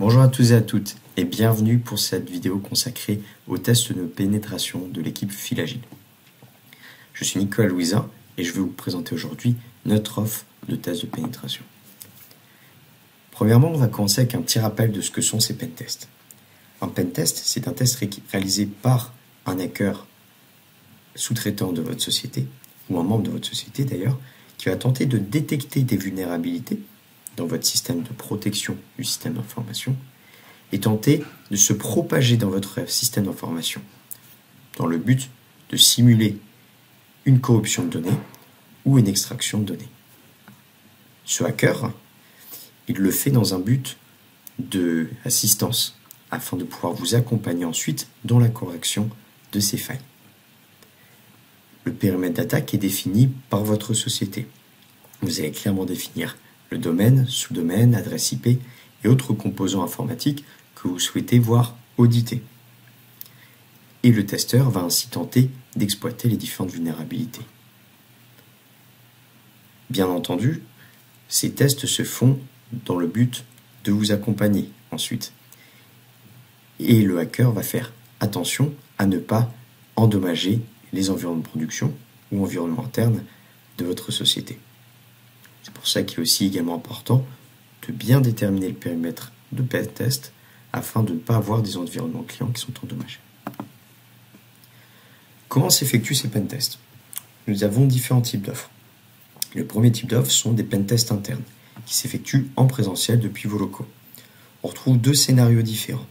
Bonjour à tous et à toutes et bienvenue pour cette vidéo consacrée au test de pénétration de l'équipe Filagile. Je suis Nicolas Louisa et je vais vous présenter aujourd'hui notre offre de test de pénétration. Premièrement, on va commencer avec un petit rappel de ce que sont ces pentests. Un pentest, c'est un test réalisé par un hacker sous-traitant de votre société, ou un membre de votre société d'ailleurs, qui va tenter de détecter des vulnérabilités dans votre système de protection du système d'information et tenter de se propager dans votre système d'information dans le but de simuler une corruption de données ou une extraction de données. Ce hacker, il le fait dans un but d'assistance afin de pouvoir vous accompagner ensuite dans la correction de ces failles. Le périmètre d'attaque est défini par votre société. Vous allez clairement définir le domaine, sous-domaine, adresse IP et autres composants informatiques que vous souhaitez voir audités. Et le testeur va ainsi tenter d'exploiter les différentes vulnérabilités. Bien entendu, ces tests se font dans le but de vous accompagner ensuite. Et le hacker va faire attention à ne pas endommager les environnements de production ou environnements internes de votre société. C'est pour ça qu'il est aussi également important de bien déterminer le périmètre de pentest afin de ne pas avoir des environnements clients qui sont endommagés. Comment s'effectuent ces pentests? Nous avons différents types d'offres. Le premier type d'offres sont des pentests internes qui s'effectuent en présentiel depuis vos locaux. On retrouve deux scénarios différents.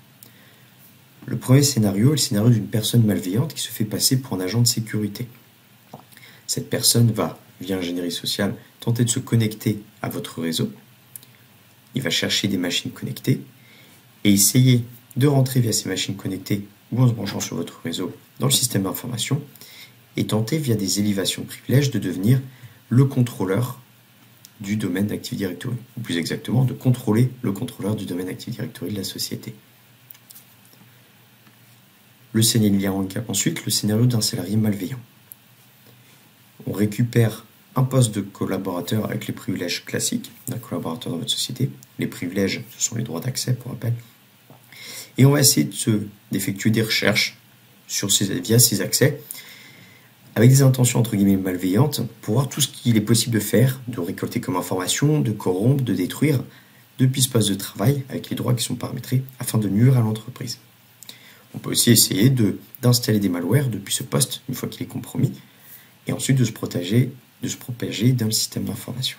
Le premier scénario est le scénario d'une personne malveillante qui se fait passer pour un agent de sécurité. Cette personne va, via l'ingénierie sociale, tenter de se connecter à votre réseau. Il va chercher des machines connectées et essayer de rentrer via ces machines connectées ou en se branchant sur votre réseau dans le système d'information et tenter via des élévations de privilèges de devenir le contrôleur du domaine d'Active Directory, ou plus exactement de contrôler le contrôleur du domaine Active Directory de la société. Le scénario ensuite, le scénario d'un salarié malveillant. On récupère un poste de collaborateur avec les privilèges classiques d'un collaborateur dans votre société. Les privilèges, ce sont les droits d'accès, pour rappel. Et on va essayer d'effectuer des recherches via ces accès avec des intentions entre guillemets malveillantes pour voir tout ce qu'il est possible de faire, de récolter comme information, de corrompre, de détruire depuis ce poste de travail avec les droits qui sont paramétrés afin de nuire à l'entreprise. On peut aussi essayer d'installer des malwares depuis ce poste une fois qu'il est compromis et ensuite de se propager dans le système d'information.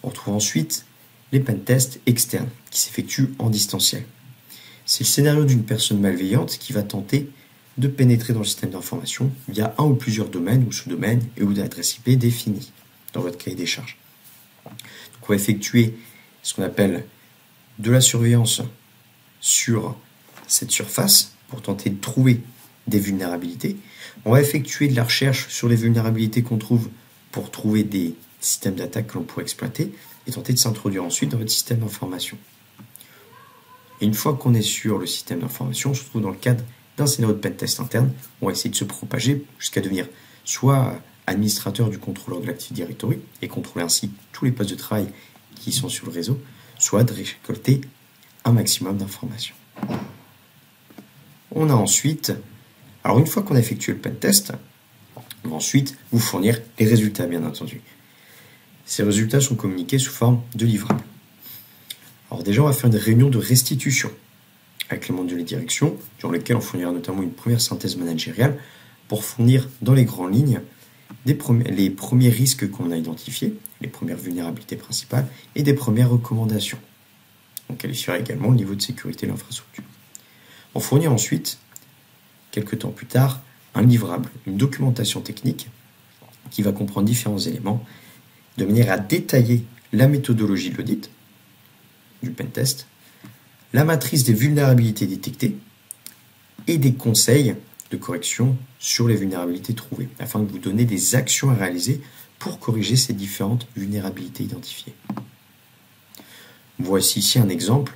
On retrouve ensuite les pentests externes qui s'effectuent en distanciel. C'est le scénario d'une personne malveillante qui va tenter de pénétrer dans le système d'information via un ou plusieurs domaines ou sous-domaines et ou d'adresses IP définis dans votre cahier des charges. Donc on va effectuer ce qu'on appelle de la surveillance sur cette surface pour tenter de trouver des vulnérabilités. On va effectuer de la recherche sur les vulnérabilités qu'on trouve pour trouver des systèmes d'attaque que l'on pourrait exploiter et tenter de s'introduire ensuite dans votre système d'information. Et une fois qu'on est sur le système d'information, on se retrouve dans le cadre d'un scénario de pentest interne. On va essayer de se propager jusqu'à devenir soit administrateur du contrôleur de l'Active Directory et contrôler ainsi tous les postes de travail qui sont sur le réseau, soit de récolter un maximum d'informations. On a ensuite, alors une fois qu'on a effectué le pentest, on va ensuite vous fournir les résultats bien entendu. Ces résultats sont communiqués sous forme de livrables. Alors déjà on va faire une réunion de restitution avec les membres de la direction, durant lesquels on fournira notamment une première synthèse managériale pour fournir dans les grandes lignes les premiers risques qu'on a identifiés, les premières vulnérabilités principales et des premières recommandations. On qualifiera également le niveau de sécurité de l'infrastructure. On fournit ensuite, quelques temps plus tard, un livrable, une documentation technique qui va comprendre différents éléments de manière à détailler la méthodologie de l'audit, du pentest, la matrice des vulnérabilités détectées et des conseils de correction sur les vulnérabilités trouvées, afin de vous donner des actions à réaliser pour corriger ces différentes vulnérabilités identifiées. Voici ici un exemple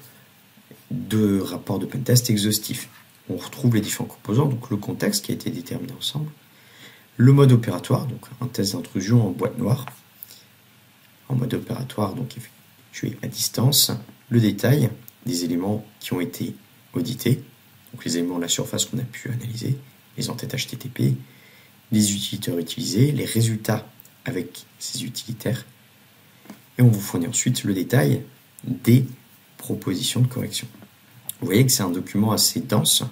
de rapport de pentest exhaustif. On retrouve les différents composants, donc le contexte qui a été déterminé ensemble, le mode opératoire, donc un test d'intrusion en boîte noire, en mode opératoire, donc effectué à distance, le détail des éléments qui ont été audités, donc les éléments de la surface qu'on a pu analyser, les entêtes HTTP, les utilitaires utilisés, les résultats avec ces utilitaires, et on vous fournit ensuite le détail des propositions de correction. Vous voyez que c'est un document assez dense,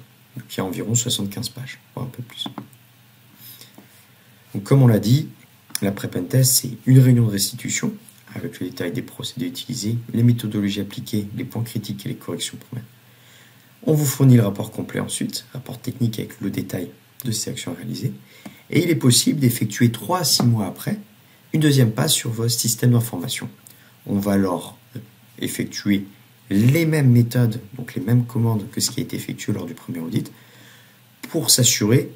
qui a environ 75 pages, voire un peu plus. Donc, comme on l'a dit, l'après-pentest, c'est une réunion de restitution avec le détail des procédés utilisés, les méthodologies appliquées, les points critiques et les corrections premières. On vous fournit le rapport complet ensuite, rapport technique avec le détail de ces actions réalisées. Et il est possible d'effectuer 3 à 6 mois après une deuxième passe sur votre système d'information. On va alors effectuer les mêmes méthodes, donc les mêmes commandes que ce qui a été effectué lors du premier audit, pour s'assurer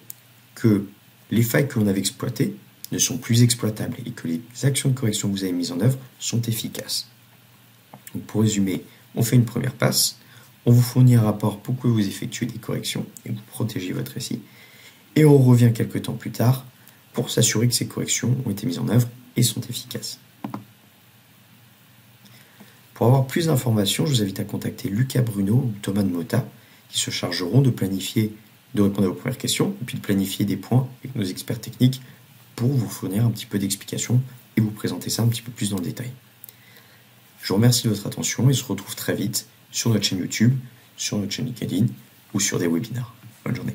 que les failles que l'on avait exploitées ne sont plus exploitables et que les actions de correction que vous avez mises en œuvre sont efficaces. Donc pour résumer, on fait une première passe, on vous fournit un rapport pour que vous effectuez des corrections et vous protégez votre récit, et on revient quelques temps plus tard pour s'assurer que ces corrections ont été mises en œuvre et sont efficaces. Pour avoir plus d'informations, je vous invite à contacter Lucas Bruno ou Thomas de Mota, qui se chargeront de répondre à vos premières questions, et puis de planifier des points avec nos experts techniques pour vous fournir un petit peu d'explications et vous présenter ça un petit peu plus dans le détail. Je vous remercie de votre attention et se retrouve très vite sur notre chaîne YouTube, sur notre chaîne LinkedIn ou sur des webinaires. Bonne journée.